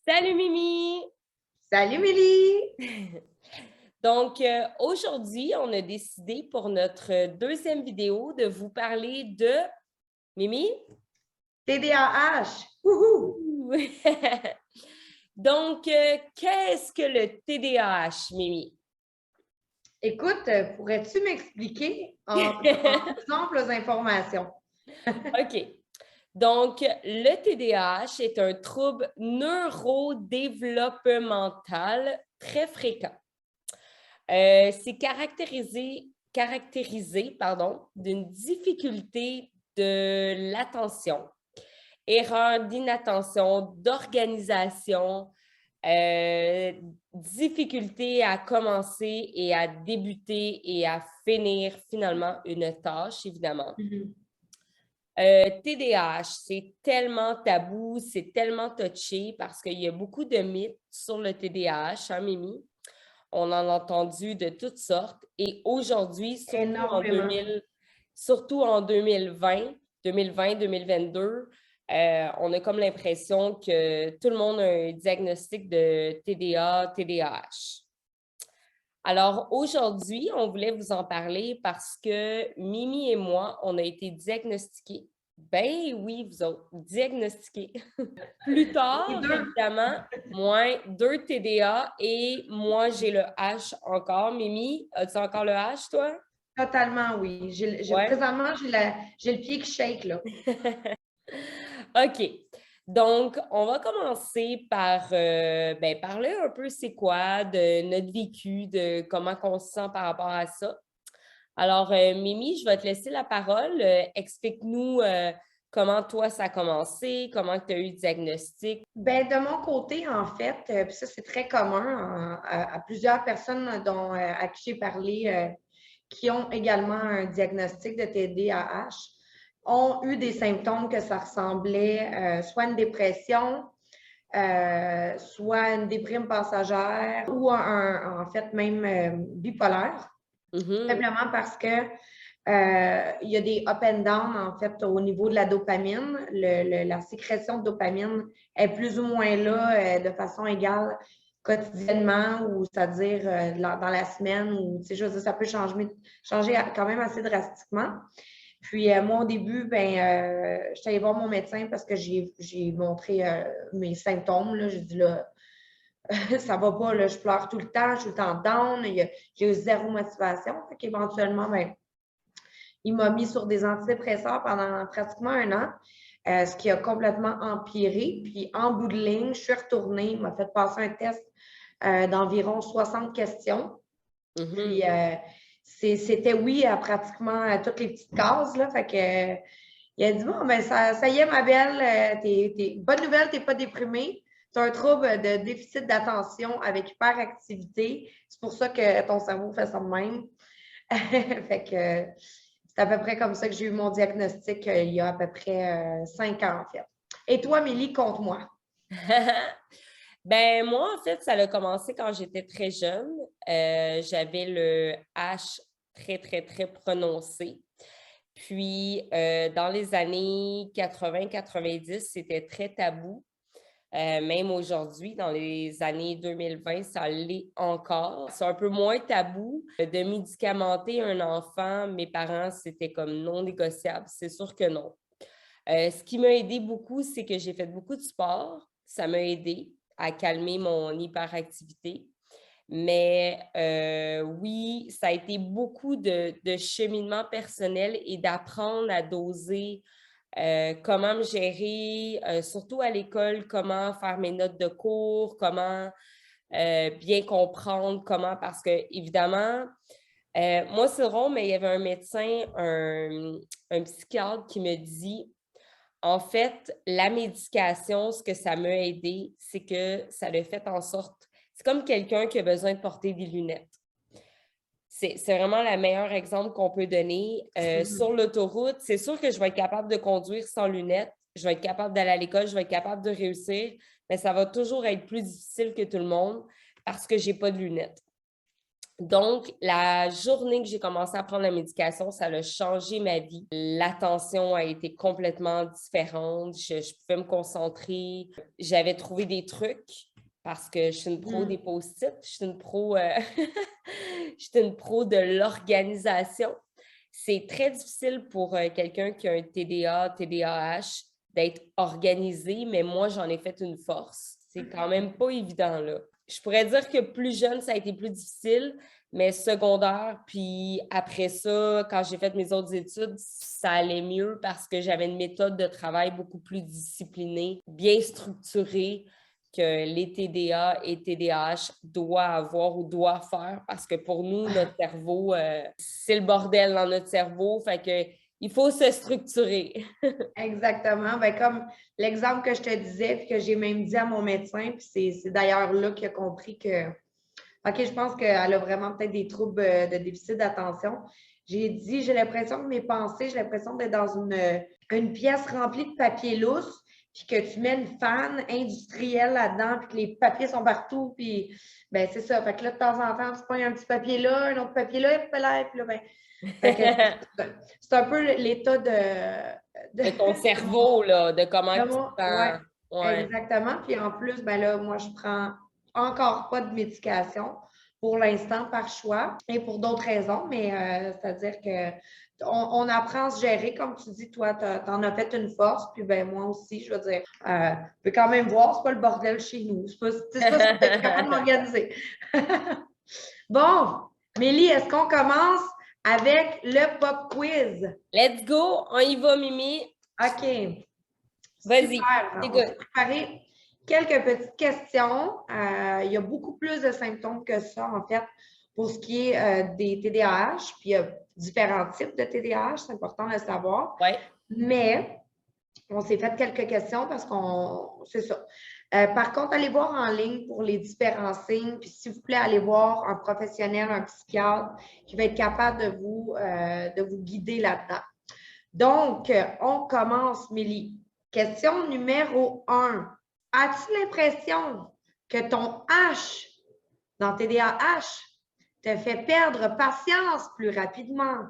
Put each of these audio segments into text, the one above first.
Salut Mimi! Salut Mélie! Donc, aujourd'hui, on a décidé pour notre deuxième vidéo de vous parler de Mimi. TDAH! Wouhou! Ouh! Donc, qu'est-ce que le TDAH, Mimi? Écoute, pourrais-tu m'expliquer en plus amples informations? OK. Donc, le TDAH est un trouble neurodéveloppemental très fréquent. C'est caractérisé d'une difficulté de l'attention, erreur d'inattention, d'organisation, difficulté à commencer et à débuter et à finir finalement une tâche, évidemment. Mhm. TDAH, c'est tellement tabou, c'est tellement touché parce qu'il y a beaucoup de mythes sur le TDAH, hein, Mimi? On en a entendu de toutes sortes. Et aujourd'hui, Énormément. surtout en 2020-2022, on a comme l'impression que tout le monde a un diagnostic de TDA, TDAH. Alors aujourd'hui, on voulait vous en parler parce que Mimi et moi, on a été diagnostiqués. Ben oui, vous autres, diagnostiqués. Plus Les tard, deux, évidemment, moi, 2 TDA et moi, j'ai le H encore. Mimi, as-tu encore le H, toi? totalement, oui. Ouais. Présentement, j'ai le pied qui shake, là. OK. Donc, on va commencer par parler un peu c'est quoi de notre vécu, de comment on se sent par rapport à ça. Alors, Mimi, je vais te laisser la parole. Explique-nous comment toi, ça a commencé, comment tu as eu le diagnostic. Ben, de mon côté, en fait, puis ça, c'est très commun à plusieurs personnes à qui j'ai parlé qui ont également un diagnostic de TDAH, ont eu des symptômes que ça ressemblait soit à une dépression, soit une déprime passagère ou en fait même bipolaire, Mhm. simplement parce que il y a des up and down en fait au niveau de la dopamine. La sécrétion de dopamine est plus ou moins là de façon égale quotidiennement ou c'est-à-dire dans la semaine ou je veux dire, ça peut changer quand même assez drastiquement. Puis moi, au début, je suis allée voir mon médecin parce que j'ai montré mes symptômes. Là. J'ai dit là, ça va pas, là, je pleure tout le temps, je suis tout le temps down, j'ai eu zéro motivation. Fait qu'éventuellement, il m'a mis sur des antidépresseurs pendant pratiquement un an, ce qui a complètement empiré. Puis en bout de ligne, je suis retournée, il m'a fait passer un test d'environ 60 questions. Puis Mhm. c'était oui à pratiquement toutes les petites cases. Là, fait que, il a dit bon, ben ça y est, ma belle, bonne nouvelle, tu n'es pas déprimée. Tu as un trouble de déficit d'attention avec hyperactivité. C'est pour ça que ton cerveau fait ça de même. Fait que c'est à peu près comme ça que j'ai eu mon diagnostic il y a à peu près 5 ans, en fait. Et toi, Mélie, compte-moi. Ben moi, en fait, ça a commencé quand j'étais très jeune. J'avais le H très, très, très prononcé. Puis, dans les années 80-90, c'était très tabou. Même aujourd'hui, dans les années 2020, ça l'est encore. C'est un peu moins tabou de médicamenter un enfant. Mes parents, c'était comme non négociable. C'est sûr que non. Ce qui m'a aidé beaucoup, c'est que j'ai fait beaucoup de sport. Ça m'a aidé à calmer mon hyperactivité. Mais oui, ça a été beaucoup de cheminement personnel et d'apprendre à doser comment me gérer, surtout à l'école, comment faire mes notes de cours, comment bien comprendre, comment, parce que évidemment, moi c'est drôle, mais il y avait un médecin, un psychiatre qui me dit en fait, la médication, ce que ça m'a aidé, c'est que ça a fait en sorte, c'est comme quelqu'un qui a besoin de porter des lunettes. C'est vraiment le meilleur exemple qu'on peut donner. Sur l'autoroute, c'est sûr que je vais être capable de conduire sans lunettes. Je vais être capable d'aller à l'école, je vais être capable de réussir, mais ça va toujours être plus difficile que tout le monde parce que je n'ai pas de lunettes. Donc, la journée que j'ai commencé à prendre la médication, ça a changé ma vie. L'attention a été complètement différente. Je pouvais me concentrer. J'avais trouvé des trucs parce que je suis une pro des post-it. Je suis une pro, je suis une pro de l'organisation. C'est très difficile pour quelqu'un qui a un TDA, TDAH d'être organisé, mais moi, j'en ai fait une force. C'est quand même pas évident, là. Je pourrais dire que plus jeune, ça a été plus difficile, mais secondaire, puis après ça, quand j'ai fait mes autres études, ça allait mieux parce que j'avais une méthode de travail beaucoup plus disciplinée, bien structurée que les TDA et TDAH doivent avoir ou doivent faire parce que pour nous, notre cerveau, c'est le bordel dans notre cerveau, fait que il faut se structurer. Exactement. Ben, comme l'exemple que je te disais, puis que j'ai même dit à mon médecin, puis c'est d'ailleurs là qu'il a compris que, OK, je pense qu'elle a vraiment peut-être des troubles de déficit d'attention. J'ai dit, j'ai l'impression que mes pensées, j'ai l'impression d'être dans une pièce remplie de papier lousse, puis que tu mets une fan industrielle là-dedans, puis que les papiers sont partout, puis ben c'est ça. Fait que là, de temps en temps, tu prends un petit papier là, un autre papier là, puis là, ben, c'est un peu l'état De ton cerveau, là, de comment tu te ouais, sens. Ouais. exactement. Puis en plus, ben là, moi, je prends encore pas de médication pour l'instant par choix et pour d'autres raisons, mais c'est-à-dire que on apprend à se gérer, comme tu dis, toi, tu en as fait une force, puis ben moi aussi, je veux dire, on peut quand même voir, c'est pas le bordel chez nous. C'est pas ce que je capable de m'organiser. Bon, Mélie, est-ce qu'on commence avec le pop quiz? Let's go, on y va, Mimi. OK. Vas-y, Super. On s'est écoute. préparé quelques petites questions. Il y a beaucoup plus de symptômes que ça, en fait, pour ce qui est des TDAH. Puis il y a différents types de TDAH, c'est important de le savoir. Ouais. Mais on s'est fait quelques questions parce qu'on. C'est ça. Par contre, allez voir en ligne pour les différents signes. Puis s'il vous plaît, allez voir un professionnel, un psychiatre qui va être capable de vous guider là-dedans. Donc, on commence, Mélie. Question numéro 1. As-tu l'impression que ton H dans TDAH te fait perdre patience plus rapidement?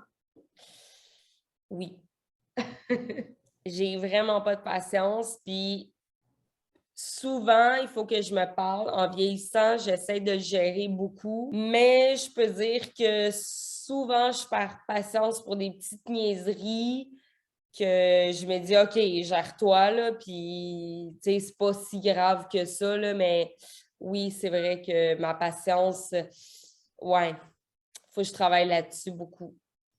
Oui. J'ai vraiment pas de patience, puis souvent, il faut que je me parle. En vieillissant, j'essaie de le gérer beaucoup, mais je peux dire que souvent, je perds patience pour des petites niaiseries que je me dis, OK, gère-toi, là, puis, tu sais, c'est pas si grave que ça, là, mais oui, c'est vrai que ma patience, ouais, faut que je travaille là-dessus beaucoup.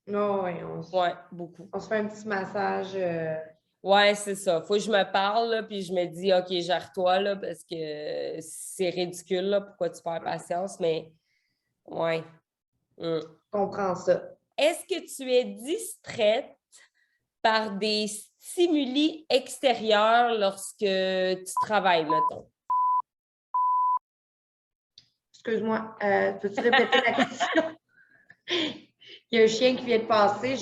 Non, oui, Ouais, beaucoup. on se fait un petit massage. Ouais, c'est ça. Faut que je me parle, là, puis je me dis, OK, gère-toi, là, parce que c'est ridicule, là, pourquoi tu perds patience, mais ouais. Mm. Je comprends ça. Est-ce que tu es distraite par des stimuli extérieurs lorsque tu travailles, mettons? Excuse-moi, peux-tu répéter la question? Il y a un chien qui vient de passer.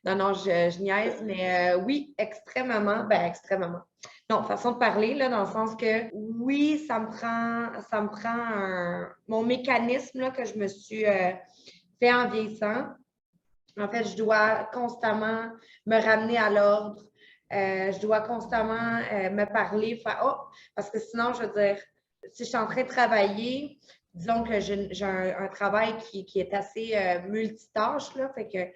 Non, je niaise, mais oui, extrêmement. Ben, extrêmement. Non, façon de parler, là, dans le sens que oui, ça me prend mon mécanisme là, que je me suis fait en vieillissant. En fait, je dois constamment me ramener à l'ordre. Je dois constamment me parler, faire oh, parce que sinon, je veux dire, si je suis en train de travailler, disons que j'ai un travail qui est assez multitâche, là, fait que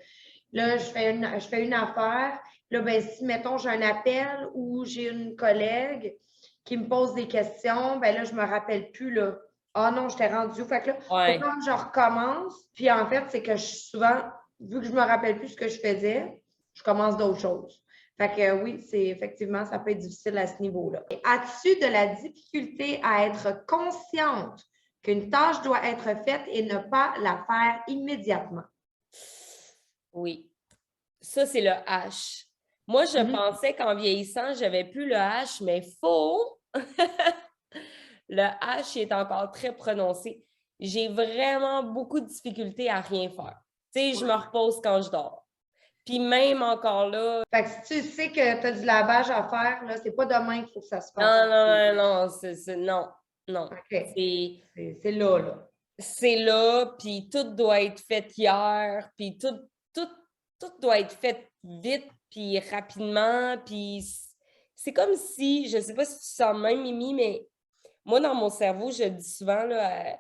là, je fais une affaire. Là, ben, si, mettons, j'ai un appel ou j'ai une collègue qui me pose des questions, ben là, je me rappelle plus, là. Ah non, je t'ai rendu où? Fait que là, faut Ouais. que je recommence. Puis en fait, c'est que souvent, vu que je me rappelle plus ce que je faisais, je commence d'autres choses. Fait que oui, c'est effectivement, ça peut être difficile à ce niveau-là. As-tu de la difficulté à être consciente qu'une tâche doit être faite et ne pas la faire immédiatement? Oui. Ça, c'est le H. Moi, je pensais qu'en vieillissant, j'avais plus le H, mais faux! Le H est encore très prononcé. J'ai vraiment beaucoup de difficultés à rien faire. Tu sais, je me repose quand je dors. Puis même encore là, Fait que si tu sais que tu as du lavage à faire, là, c'est pas demain qu'il faut que ça se fasse. non, non, non, non, non, OK. c'est C'est là, là. c'est là, puis tout doit être fait hier, puis tout, tout doit être fait vite, puis rapidement, puis c'est comme si, je sais pas si tu sens le même, Mimi, mais moi, dans mon cerveau, je dis souvent là,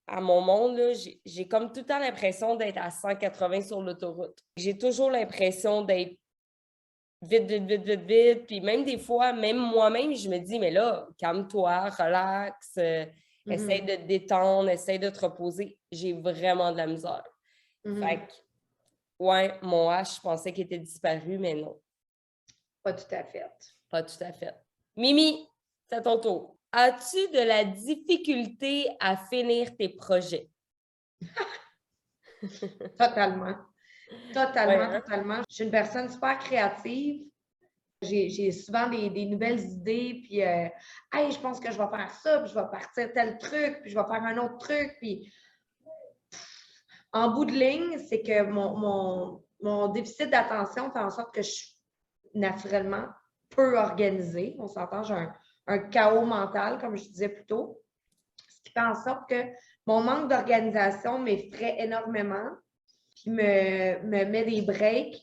à mon monde, là, j'ai comme tout le temps l'impression d'être à 180 sur l'autoroute. J'ai toujours l'impression d'être vite, vite, vite, vite, vite. Puis même des fois, même moi-même, je me dis, mais là, calme-toi, relax, essaye de te détendre, essaye de te reposer. J'ai vraiment de la misère. Fait que, ouais, mon H, je pensais qu'il était disparu, mais non, Pas tout à fait. pas tout à fait. Mimi, c'est à ton tour. As-tu de la difficulté à finir tes projets? Totalement. Ouais, Totalement, hein? totalement. Je suis une personne super créative. J'ai souvent des nouvelles idées, puis hey, je pense que je vais faire ça, puis je vais partir tel truc, puis je vais faire un autre truc. Puis en bout de ligne, c'est que mon déficit d'attention fait en sorte que je suis naturellement peu organisée. On s'entend, j'ai un chaos mental, comme je disais plus tôt, ce qui fait en sorte que mon manque d'organisation m'effraie énormément, puis me met des breaks.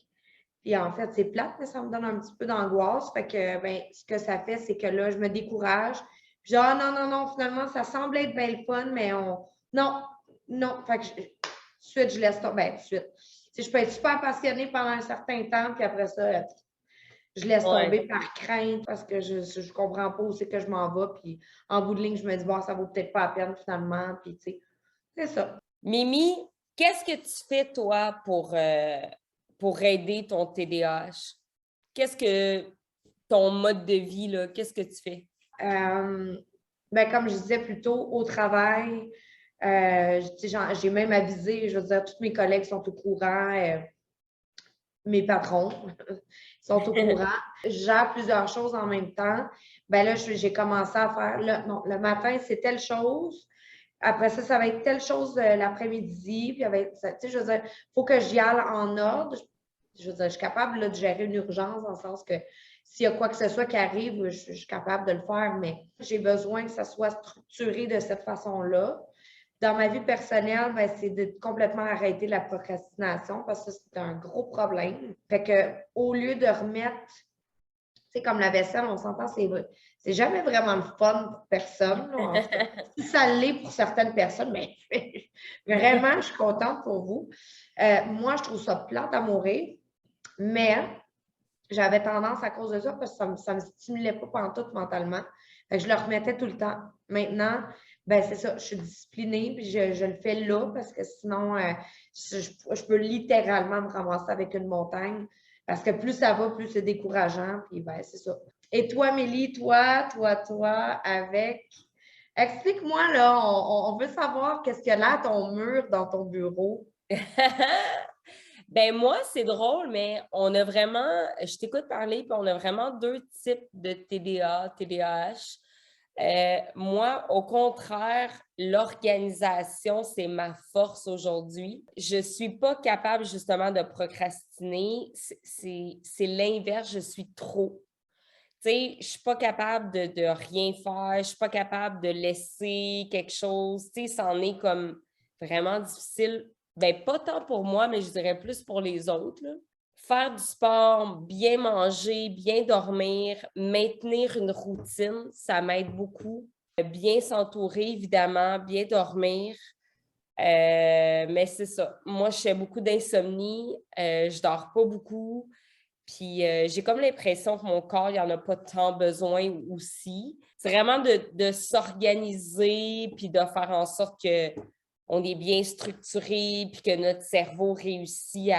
Puis en fait, c'est plate, mais ça me donne un petit peu d'angoisse. Fait que ben, ce que ça fait, c'est que là, je me décourage. Puis genre, ah, non, non, non, finalement, ça semble être bien le fun, mais on. Non, non. Fait que suite, je laisse tomber. Ben, tout de suite. Tu sais, je peux être super passionnée pendant un certain temps, puis après ça, je laisse Ouais. tomber par crainte parce que je ne comprends pas où c'est que je m'en vais. Puis en bout de ligne, je me dis, bon, ça vaut peut-être pas la peine finalement. Puis tu sais, c'est ça. Mimi, qu'est-ce que tu fais, toi, pour aider ton TDAH? Qu'est-ce que ton mode de vie, là, qu'est-ce que tu fais? Ben, comme je disais plus tôt, au travail, j'ai même avisé, je veux dire, tous mes collègues sont au courant, mes patrons sont au courant. Je gère plusieurs choses en même temps. Ben là, j'ai commencé à faire, non, le matin, c'est telle chose. Après ça, ça va être telle chose l'après-midi. Puis je veux dire, il faut que j'y aille en ordre. Je veux dire, je suis capable là, de gérer une urgence dans le sens que s'il y a quoi que ce soit qui arrive, je suis capable de le faire, mais j'ai besoin que ça soit structuré de cette façon-là. Dans ma vie personnelle, ben, c'est de complètement arrêter la procrastination parce que c'est un gros problème. Fait que au lieu de remettre, tu sais, comme la vaisselle, on s'entend, c'est jamais vraiment le fun pour personne. Là, en tout cas, si ça l'est pour certaines personnes, mais vraiment, je suis contente pour vous. Moi, je trouve ça plate à mourir, mais j'avais tendance à cause de ça parce que ça me stimulait pas pantoute mentalement. Fait que je le remettais tout le temps. Maintenant, ben c'est ça, je suis disciplinée puis je le fais là parce que sinon, je peux littéralement me ramasser avec une montagne parce que plus ça va, plus c'est décourageant. Puis ben, c'est ça. Et toi, Mélie, toi, avec. Explique-moi, là, on veut savoir qu'est-ce qu'il y a là à ton mur dans ton bureau. Ben moi, c'est drôle, mais on a vraiment, je t'écoute parler, puis on a vraiment deux types de TDA, TDAH. Moi, au contraire, l'organisation, c'est ma force aujourd'hui. Je suis pas capable justement de procrastiner. C'est l'inverse, je suis trop. Tu sais, je suis pas capable de rien faire, je suis pas capable de laisser quelque chose. Tu sais, c'en est comme vraiment difficile. Ben, pas tant pour moi, mais je dirais plus pour les autres, là. Faire du sport, bien manger, bien dormir, maintenir une routine, ça m'aide beaucoup. Bien s'entourer, évidemment, bien dormir. Mais c'est ça. Moi, je fais beaucoup d'insomnie. Je dors pas beaucoup. Puis j'ai comme l'impression que mon corps, il n'y en a pas tant besoin aussi. C'est vraiment de s'organiser puis de faire en sorte qu'on est bien structuré puis que notre cerveau réussit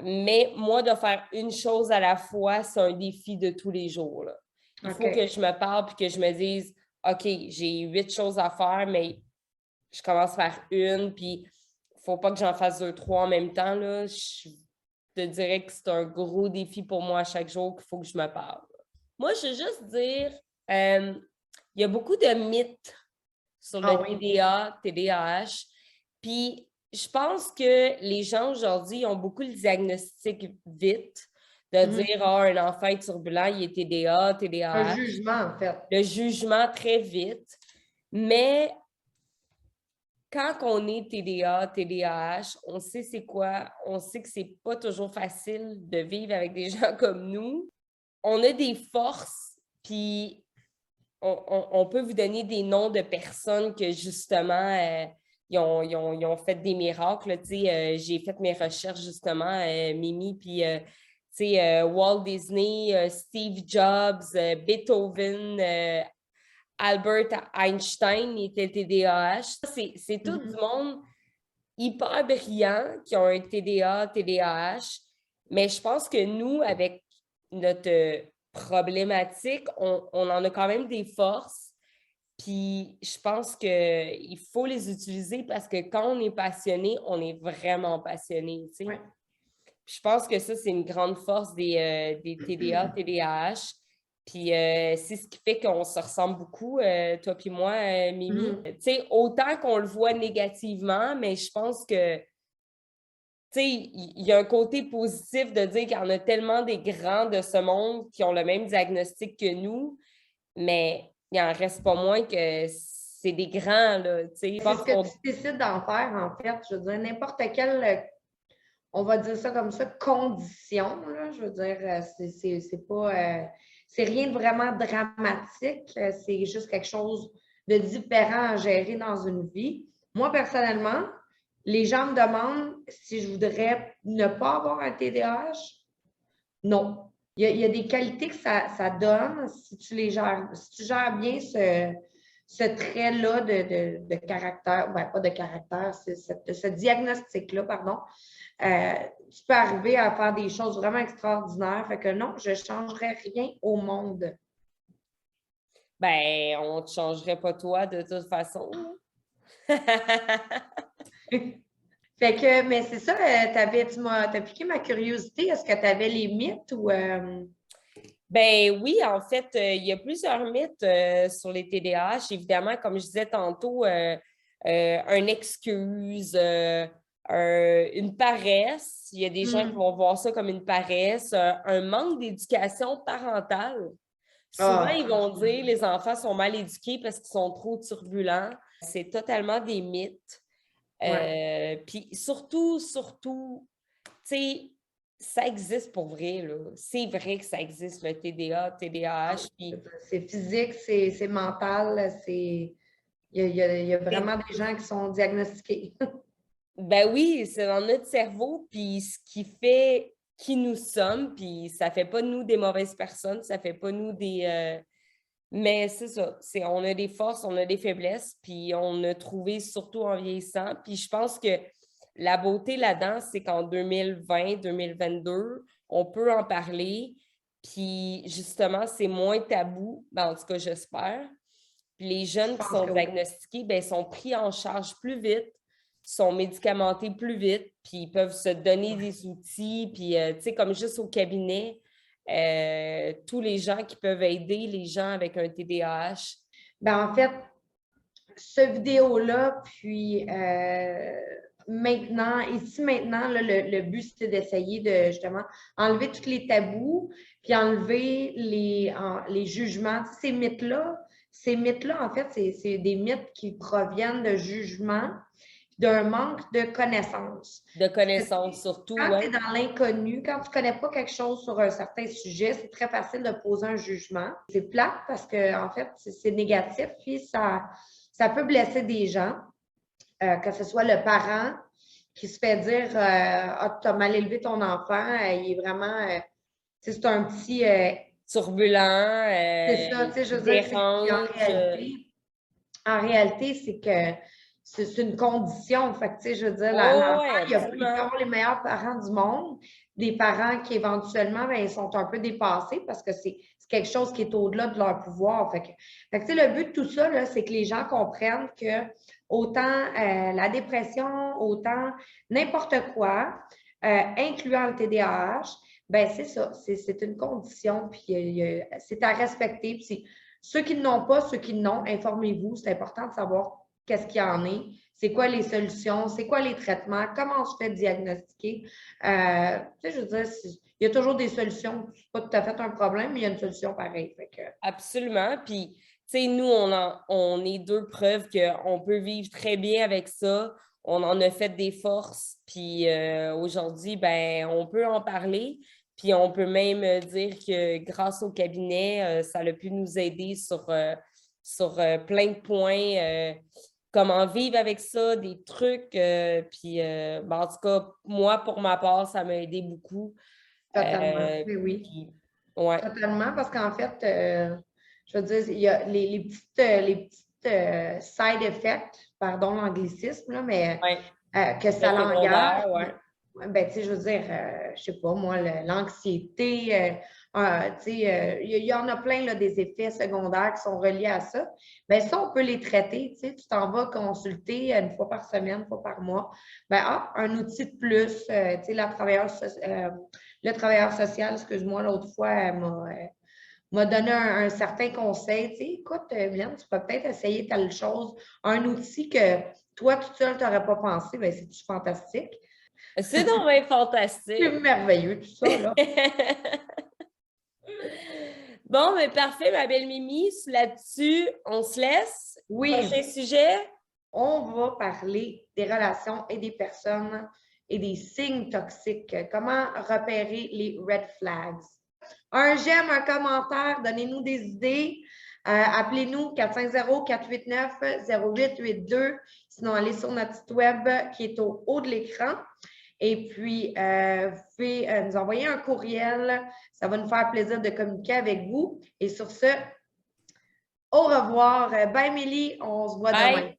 Mais moi, de faire une chose à la fois, c'est un défi de tous les jours, là. Il faut que OK. je me parle puis que je me dise, OK, j'ai 8 choses à faire, mais je commence par une, puis il ne faut pas que j'en fasse 2, 3 en même temps, là. Je te dirais que c'est un gros défi pour moi à chaque jour qu'il faut que je me parle. Moi, je veux juste dire, il y a beaucoup de mythes sur le Ah oui. TDA, TDAH, puis je pense que les gens aujourd'hui ont beaucoup le diagnostic vite, de Mhm. dire, ah, un enfant est turbulent, il est TDA, Un TDAH. jugement, en fait. Le jugement très vite, mais quand on est TDA, TDAH, on sait c'est quoi, on sait que c'est pas toujours facile de vivre avec des gens comme nous. On a des forces, puis on peut vous donner des noms de personnes que justement, ils ont fait des miracles. J'ai fait mes recherches justement, Mimi, puis Walt Disney, Steve Jobs, Beethoven, Albert Einstein était TDAH. C'est tout du monde hyper brillant qui ont un TDA, TDAH, mais je pense que nous, avec notre problématique, on en a quand même des forces. Puis je pense qu'il faut les utiliser parce que quand on est passionné, on est vraiment passionné. Tu sais. Ouais. Je pense que ça, c'est une grande force des TDA, TDAH. Puis c'est ce qui fait qu'on se ressemble beaucoup, toi puis moi, Mimi. Tu sais, autant qu'on le voit négativement, mais je pense que, tu sais, il y a un côté positif de dire qu'il y en a tellement des grands de ce monde qui ont le même diagnostic que nous, mais il en reste pas moins que c'est des grands, là, tu sais. C'est ce que tu décides d'en faire, en fait. Je veux dire, n'importe quelle, on va dire ça comme ça, condition, là, je veux dire, c'est pas... c'est rien de vraiment dramatique, c'est juste quelque chose de différent à gérer dans une vie. Moi, personnellement, les gens me demandent si je voudrais ne pas avoir un TDAH. Non. Il y a des qualités que ça donne si tu les gères, si tu gères bien ce trait-là de caractère, ben, pas de caractère, c'est ce diagnostic-là, pardon. Tu peux arriver à faire des choses vraiment extraordinaires. Fait que non, je ne changerais rien au monde. Ben, on ne te changerait pas toi de toute façon. Fait que, mais c'est ça, t'as piqué ma curiosité. Est-ce que tu avais les mythes ou. Ben oui, en fait, il y a plusieurs mythes sur les TDAH. Évidemment, comme je disais tantôt, une excuse, une paresse. Il y a des gens qui vont voir ça comme une paresse, un manque d'éducation parentale. Souvent, ils vont dire les enfants sont mal éduqués parce qu'ils sont trop turbulents. C'est totalement des mythes. Puis surtout, tu sais, ça existe pour vrai, là. C'est vrai que ça existe, le TDA, TDAH. Puis c'est physique, c'est mental, c'est. Il y a vraiment des gens qui sont diagnostiqués. ben oui, c'est dans notre cerveau, puis ce qui fait qui nous sommes, puis ça fait pas de nous des mauvaises personnes, ça fait pas nous des... Mais c'est ça, on a des forces, on a des faiblesses, puis on a trouvé, surtout en vieillissant, puis je pense que la beauté là-dedans, c'est qu'en 2020-2022, on peut en parler, puis justement, c'est moins tabou, ben, en tout cas, j'espère. Puis les jeunes qui sont diagnostiqués, ben, sont pris en charge plus vite, sont médicamentés plus vite, puis ils peuvent se donner des outils, puis tu sais, comme juste au cabinet, tous les gens qui peuvent aider les gens avec un TDAH. Ben, en fait, ce vidéo-là, puis maintenant, là, le but, c'était d'essayer de justement enlever tous les tabous, puis enlever les jugements. Ces mythes-là, en fait, c'est des mythes qui proviennent de jugements, d'un manque de connaissances. De connaissances, surtout, Quand tu es ouais. dans l'inconnu, quand tu ne connais pas quelque chose sur un certain sujet, c'est très facile de poser un jugement. C'est plate parce que, en fait, c'est négatif, puis ça peut blesser des gens, que ce soit le parent qui se fait dire ah, tu as mal élevé ton enfant, il est vraiment, c'est un petit. Turbulent, C'est ça, tu sais, je veux dire, en réalité, c'est que c'est une condition. Fait que, tu sais, je veux dire, l'enfant, il peut avoir les meilleurs parents du monde, des parents qui éventuellement, ben, ils sont un peu dépassés parce que c'est quelque chose qui est au-delà de leur pouvoir. Fait que, tu sais, le but de tout ça, là, c'est que les gens comprennent que autant la dépression, autant n'importe quoi, incluant le TDAH, ben c'est ça, c'est une condition, puis c'est à respecter. Puis ceux qui n'ont pas, ceux qui n'ont, informez-vous. C'est important de savoir qu'est-ce qu'il y en est, c'est quoi les solutions, c'est quoi les traitements, comment on se fait diagnostiquer. Tu sais, je veux dire, il y a toujours des solutions. C'est pas tout à fait un problème, mais il y a une solution pareille. Fait que... Absolument. Puis, sais, nous, on est deux preuves qu'on peut vivre très bien avec ça. On en a fait des forces, puis aujourd'hui, ben, on peut en parler. Puis on peut même dire que grâce au cabinet, ça a pu nous aider sur plein de points. Comment vivre avec ça, des trucs. Puis ben, en tout cas, moi, pour ma part, ça m'a aidé beaucoup. Totalement. Oui, oui. Puis, ouais. Totalement, parce qu'en fait, je veux dire, il y a les petites side effects, pardon l'anglicisme, là, mais Ouais. que ça Le l'engage. secondaire, ouais. Ben, tu sais, je veux dire, je sais pas, moi, l'anxiété, tu sais, il y en a plein, là, des effets secondaires qui sont reliés à ça. Ben, ça, on peut les traiter, tu sais, tu t'en vas consulter une fois par semaine, une fois par mois. Ben, un outil de plus, tu sais, le travailleur social, excuse-moi, l'autre fois, m'a donné un certain conseil. Tu sais, écoute, Viviane, tu peux peut-être essayer telle chose. Un outil que toi, toute seule, tu n'aurais pas pensé, ben, c'est fantastique. C'est donc bien C'est fantastique. merveilleux, tout ça, là. Bon, mais parfait, ma belle Mimi. Là-dessus, on se laisse. Prochain Oui, sujet. on va parler des relations et des personnes et des signes toxiques. Comment repérer les red flags? Un j'aime, un commentaire, donnez-nous des idées. Appelez-nous 450-489-0882. Sinon, allez sur notre site web qui est au haut de l'écran. Et puis, vous pouvez nous envoyer un courriel. Ça va nous faire plaisir de communiquer avec vous. Et sur ce, au revoir. Bye, Émilie. On se voit demain. Bye.